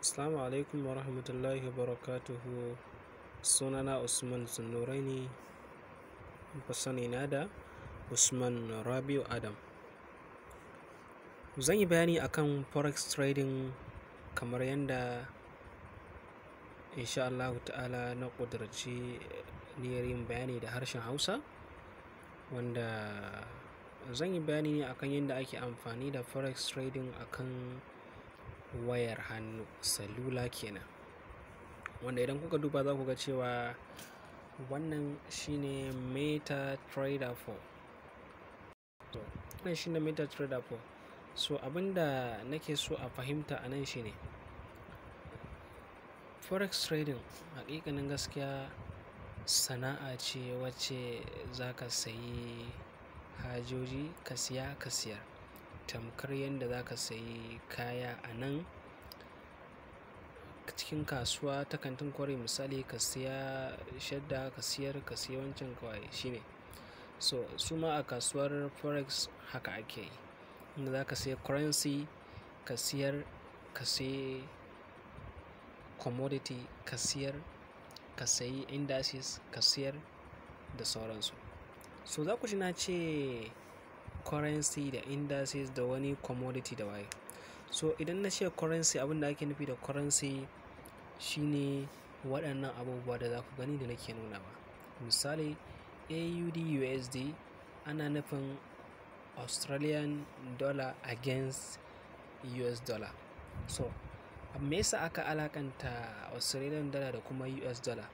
Assalamu alaikum wa rahmatullahi wa barakatuhu. Sunana Usman Zunnuraini, sani na da Usman Rabiu Adam. Zan yi bayani akan forex trading kamar yadda insha Allah ta'ala na ƙudurci niyyar yin bayani da harshen Hausa, wanda zan yi bayani ne akan yadda ake amfani da forex trading akan wayar hannu, salula kenan, wanda idan kuka duba za ku ga cewa wannan shine MetaTrader 4. to wannan shine MetaTrader 4. So abinda nake so a fahimta a nan shine forex trading hakikanin gaskiya sana'a ce wacce za ka sayi hajoji ka siya ka siyar, tamkar yadda za ka sayi kaya a nan cikin kasuwa ta kantin kwari. Misali ka siya shadda ka siyar, ka siya wancan kawai shine. So su ma a kasuwar forex haka ake yi, inda za ka siya currency ka siyar, ka sayi commodity ka siyar, ka sayi indices ka siyar da sauransu. So za ku ji na ce currency da indices da wani commodity da waye. So idan na ce currency, abin da ake nufi da currency shine waɗannan abubuwa da za ku gani da nake nuna ba. Misali AUD USD ana nufin Australian dollar against US dollar. So me yasa aka alakanta Australian dollar da kuma US dollar?